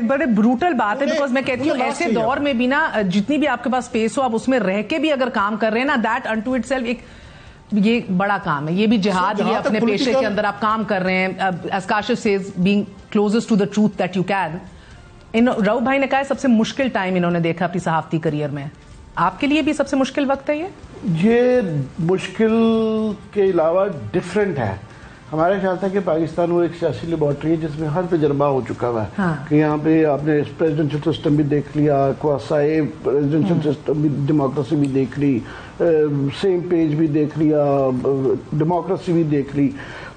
बड़े ब्रूटल बात है, बिकॉज मैं कहती हूँ ऐसे दौर में भी ना जितनी भी आपके पास स्पेस हो, आप उसमें रह के भी अगर काम कर रहे हैं ना, दैट अनटू इटसेल्फ एक ये बड़ा काम है, ये भी जिहाद, ये अपने पेशे के अंदर आप काम कर रहे हैं. As Kashif says, being closest to the truth that you can. Rauf भाई ने कहा सबसे मुश्किल टाइम इन्होंने देखा अपनी सहाफती करियर में. आपके लिए भी सबसे मुश्किल वक्त है ये मुश्किल के अलावा डिफरेंट है. हमारा ख्याल था कि पाकिस्तान वो एक सियासी लेबॉर्ट्री है जिसमें हर तजर्बा हो चुका हुआ है. हाँ. कि यहाँ पे आपने प्रेसिडेंशियल सिस्टम भी देख लिया, क्वासाई प्रेसिडेंशियल सिस्टम भी, डेमोक्रेसी भी देख ली, सेम पेज भी देख लिया, डेमोक्रेसी भी देख ली.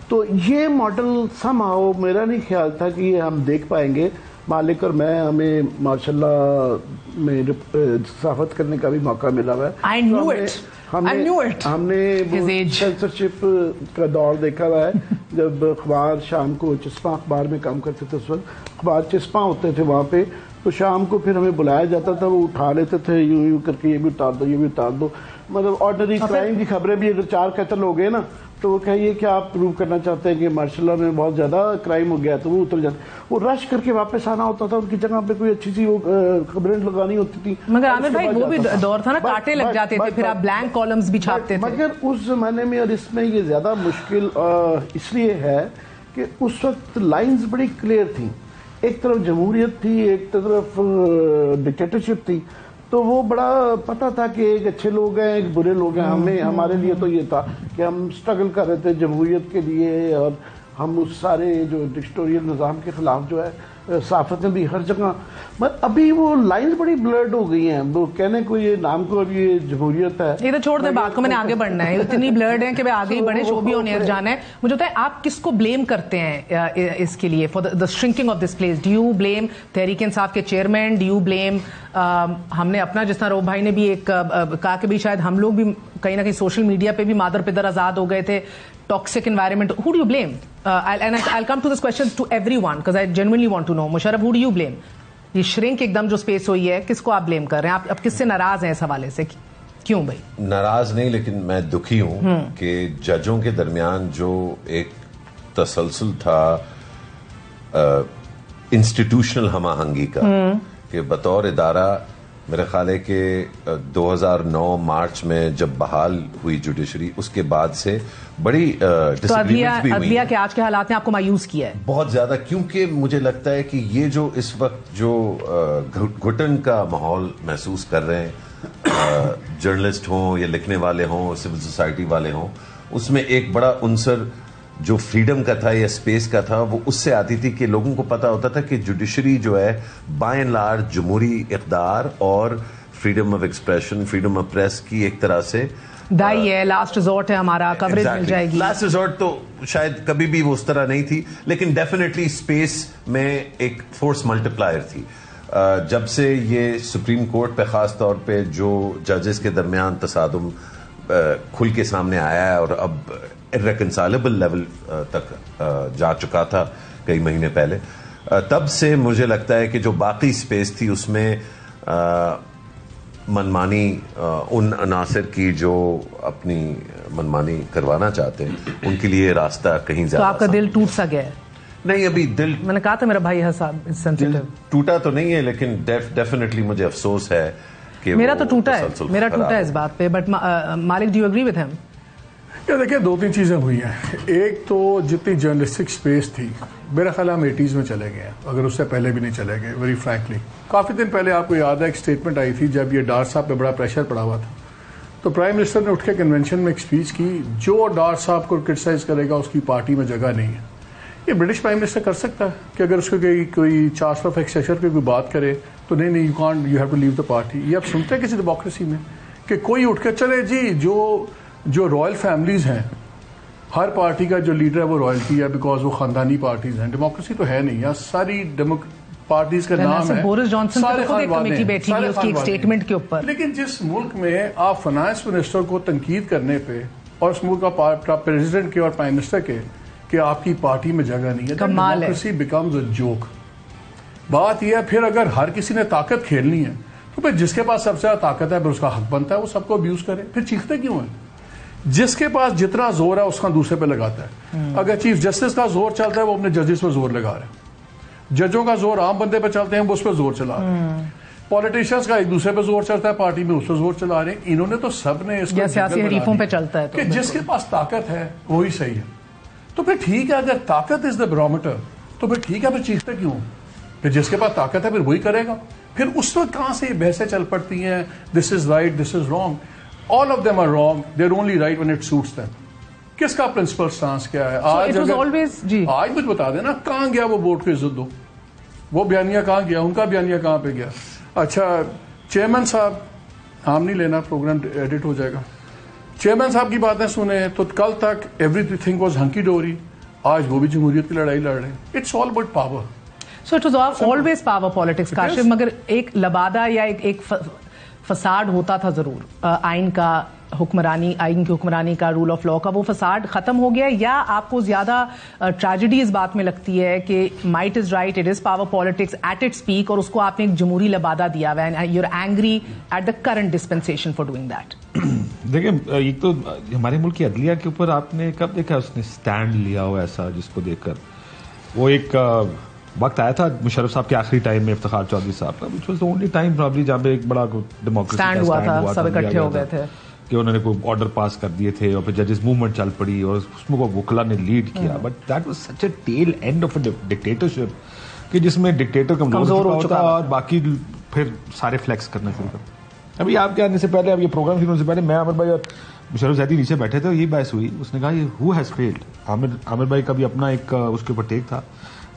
तो ये मॉडल समहाउ मेरा नहीं ख्याल था कि ये हम देख पाएंगे. मालिक और मैं, हमें माशाल्लाह में सहाफत करने का भी मौका मिला हुआ है. I knew it. हमने सेंसरशिप का दौर देखा हुआ है. जब अखबार शाम को चिस्पा अखबार में काम करते थे, उस वक्त अखबार चिस्पा होते थे वहाँ पे, तो शाम को फिर हमें बुलाया जाता था, वो उठा लेते थे यूं यूं करके, ये भी उतार दो, ये भी उतार दो. मतलब ऑर्डिनरी क्राइम की खबरें भी अगर 4 कत्ल हो गए ना, तो वो कहिए कि आप प्रूव करना चाहते हैं कि मार्शल में बहुत ज्यादा क्राइम हो गया, तो वो उतर जाते. वो रश करके वापस आना होता था, उनकी जगह पे कोई अच्छी सी वो खबरें लगानी होती थी. मगर आमिर भाई वो भी दौर था ना, कांटे लग जाते थे, फिर आप ब्लैंक कॉलम्स भी छापते थे. मगर उस जमाने में और इसमें ये ज्यादा मुश्किल इसलिए है कि उस वक्त लाइन्स बड़ी क्लियर थी. एक तरफ जमहूरियत थी, एक तरफ डिक्टेटरशिप थी. तो वो बड़ा पता था कि एक अच्छे लोग हैं, एक बुरे लोग हैं. हमें, हमारे लिए तो ये था कि हम स्ट्रगल कर रहे थे जमहूरियत के लिए, और हम उस सारे जो डिक्टेटोरियल निज़ाम के खिलाफ जो है सहाफतें भी हर जगह. मगर अभी वो लाइन्स बड़ी ब्लर्ड हो गई हैं. वो कहने को ये नाम को अभी ये जमहूरियत है, ये तो छोड़ दे बात को, मैंने आगे बढ़ना है. इतनी ब्लर्ड है कि भाई आगे ही बढ़े, शो भी ऑन एयर जाना है. मुझे होता है आप किसको ब्लेम करते हैं इसके लिए, for the shrinking of this place? Do you blame Tehreek Insaf के चेयरमैन? डू यू ब्लेम हमने अपना, जिस तरह रऊफ भाई ने भी एक कहा कि भी शायद हम लोग भी कहीं ना कहीं सोशल मीडिया पे भी मादर पिदर आजाद हो गए थे, toxic environment. Who do you blame? I'll come to this question to everyone because I genuinely want to know. Musharraf, who do you blame? ये श्रिंक एकदम जो स्पेस हुई है, किसको आप ब्लेम कर रहे हैं? आप किससे नाराज हैं इस हवाले से? क्यों भाई? नाराज नहीं, लेकिन मैं दुखी हूं कि जजों के दरमियान जो एक तसलसल था इंस्टीट्यूशनल हमाहंगी का, कि बतौर इदारा मेरा ख्याल है कि 2009 मार्च में जब बहाल हुई जुडिशरी, उसके बाद से बड़ी डिसएग्रीमेंट्स भी हुई. अदलिया के आज के हालात ने आपको मायूस किया है बहुत ज्यादा, क्योंकि मुझे लगता है कि ये जो इस वक्त जो घुटन का माहौल महसूस कर रहे हैं, जर्नलिस्ट हों या लिखने वाले हों, सिविल सोसाइटी वाले हों, उसमें एक बड़ा उनसर जो फ्रीडम का था या स्पेस का था, वो उससे आती थी कि लोगों को पता होता था कि जुडिशरी जो है बाय एंड लार्ज जमहूरी इक़्तिदार और freedom of expression, freedom of press की एक तरह से दाई है, लास्ट रिजॉर्ट है, हमारा कवरेज मिल जाएगी. लास्ट रिजॉर्ट तो शायद कभी भी वो उस तरह नहीं थी, लेकिन डेफिनेटली स्पेस में एक फोर्स मल्टीप्लायर थी. जब से ये सुप्रीम कोर्ट पे खास तौर पे जो जजेस के दरमियान तसादुम खुल के सामने आया है और अब इररेकंसाइलेबल लेवल तक जा चुका था कई महीने पहले, तब से मुझे लगता है कि जो बाकी स्पेस थी उसमें मनमानी उन अनासर की जो अपनी मनमानी करवाना चाहते हैं, उनके लिए रास्ता कहीं ज्यादा. तो आपका दिल टूट सा गया है? नहीं, अभी दिल, मैंने कहा था मेरा भाई सेंसिटिव, टूटा तो नहीं है, लेकिन डेफिनेटली मुझे अफसोस है कि मेरा तो टूटा है, मेरा टूटा है इस बात पे. But Malik, do you agree with him? देखिए, 2-3 चीज़ें हुई हैं. एक तो जितनी जर्नलिस्टिक स्पेस थी, मेरा ख्याल हम 80s में चले गए हैं, अगर उससे पहले भी नहीं चले गए. वेरी फ्रैंकली, काफ़ी दिन पहले आपको याद है एक स्टेटमेंट आई थी जब ये डार साहब पे बड़ा प्रेशर पड़ा हुआ था, तो प्राइम मिनिस्टर ने उठ के कन्वेंशन में एक स्पीच की, जो डार साहब को क्रिटिसाइज करेगा उसकी पार्टी में जगह नहीं है. ये ब्रिटिश प्राइम मिनिस्टर कर सकता है कि अगर उसको कोई चार्ज ऑफ एक्सेशन पे कोई बात करे तो नहीं, you can't, you have to leave the party. ये आप सुनते हैं किसी डेमोक्रेसी में कि कोई उठ के चले जी, जो रॉयल फैमिलीज हैं, हर पार्टी का जो लीडर है वो रॉयल्टी है, बिकॉज वो खानदानी पार्टीज हैं. डेमोक्रेसी तो है नहीं, यहाँ सारी पार्टीज का नाम है. बोरिस जॉनसन की कमेटी बैठी हुई उसकी एक स्टेटमेंट के ऊपर. लेकिन जिस मुल्क में आप फाइनेंस मिनिस्टर को तनकीद करने पे और उस मुल्क का प्रेसिडेंट के और प्राइम मिनिस्टर के कि आपकी पार्टी में जगह नहीं है, डेमोक्रेसी बिकम्स अ जोक. बात यह है, फिर अगर हर किसी ने ताकत खेलनी है तो फिर जिसके पास सबसे ज्यादा ताकत है, फिर उसका हक बनता है वो सबको अब्यूज करे. फिर चीखते क्यों है? जिसके पास जितना जोर है उसका दूसरे पे लगाता है. अगर चीफ जस्टिस का जोर चलता है वो अपने जजेस पर जोर लगा रहा है. जजों का जोर आम बंदे पे चलते हैं, वो उस पर जोर चला रहे हैं। पॉलिटिशियंस का एक दूसरे पे जोर चलता है, पार्टी में उस पर जोर चला रहे हैं। इन्होंने तो सबने इसको सियासी हरीफों पे चलता है कि जिसके पास ताकत है वही सही है। तो फिर ठीक है, अगर ताकत इज द बैरोमीटर तो फिर ठीक है, फिर चीखते क्यों? फिर जिसके पास ताकत है फिर वही करेगा। फिर उस वक्त कहां से बहसें चल पड़ती हैं, this is right, this is wrong. All of them are wrong, they are only right when it suits them. किसका प्रिंसिपल स्टांस क्या है? आज आज मुझे बता देना, कहां गया वो वोट को इज्जत दो, वो बयानिया कहां गया, उनका बयानिया कहां पे गया? अच्छा चेयरमैन साहब, नाम नहीं लेना, प्रोग्राम एडिट हो जाएगा। चेयरमैन साहब की बातें सुने तो कल तक एवरीथिंग वाज हंकी डोरी, आज वो भी जमहूरियत की लड़ाई लड़ रहे हैं। It's all about power. So it was always power politics Kashif, मगर एक लबादा या एक फसाड होता था जरूर आइन का, हुक्मरानी, आइन की हुक्मरानी का, रूल ऑफ लॉ का। वो फसाड खत्म हो गया, या आपको ज्यादा ट्रेजेडी इस बात में लगती है कि might is right, it is power politics at its peak, और उसको आपने एक जमहूरी लबादा दिया हुआ है, you are angry at the current dispensation for doing that? देखिए, एक तो हमारे मुल्क की अदलिया के ऊपर आपने कब देखा उसने स्टैंड लिया हो ऐसा, जिसको देखकर वो एक वक्त आया था मुशर्रफ साहब के आखिरी टाइम में, इफ्तिखार चौधरी साहब का, which was the only time probably जहां पे एक बड़ा डेमोक्रेसी स्टैंड हुआ था, सब इकट्ठे हो गए थे कि उन्होंने कोई ऑर्डर पास कर दिए थे और फिर जजेस मूवमेंट चल पड़ी और उसमें वो वकला ने लीड किया। But that was such a tail end of a dictatorship कि जिसमें डिक्टेटर कमजोर हो चुका और बाकी फिर सारे फ्लेक्स करना शुरू कर। अभी आपके आने से पहले, अब ये प्रोग्राम शुरू होने से पहले, मैं आमिर भाई और मुशर्रफ ज़ैदी नीचे बैठे थे, यही बहस हुई। उसने कहा ये हु हैज फेल्ड। आमिर भाई का भी अपना एक उसके ऊपर टेक था।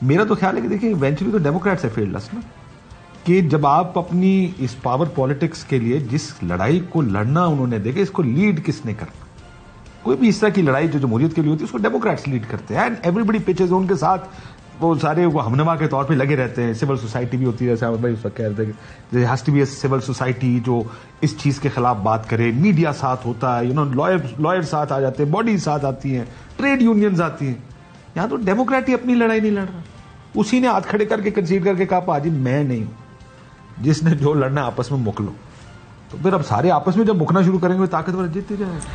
मेरा तो ख्याल है कि देखिए इवेंचुअली तो डेमोक्रेट्स है फेल्डलेस ना, कि जब आप अपनी इस पावर पॉलिटिक्स के लिए जिस लड़ाई को लड़ना उन्होंने देखे, इसको लीड किसने करना? कोई भी इस तरह की लड़ाई जो जमहूरियत के लिए होती है उसको डेमोक्रेट्स लीड करते हैं, एंड एवरीबडी पिचेस उनके साथ, वो सारे वो हमनवा के तौर पे लगे रहते हैं। सिविल सोसाइटी भी होती है, जैसे भाई उस वक्त कह रहे थे, there has to be a civil society जो इस चीज के खिलाफ बात करे, मीडिया साथ होता है, लॉयर साथ आ जाते हैं, बॉडी साथ आती हैं, ट्रेड यूनियंस आती हैं। यहाँ तो डेमोक्रेट ही अपनी लड़ाई नहीं लड़ रहा, उसी ने हाथ खड़े करके कंसीड करके कहा पाजी मैं नहीं हूं, जिसने जो लड़ना आपस में मुक लो। तो फिर अब सारे आपस में जब मुकना शुरू करेंगे ताकतवर जीतते जाएंगे।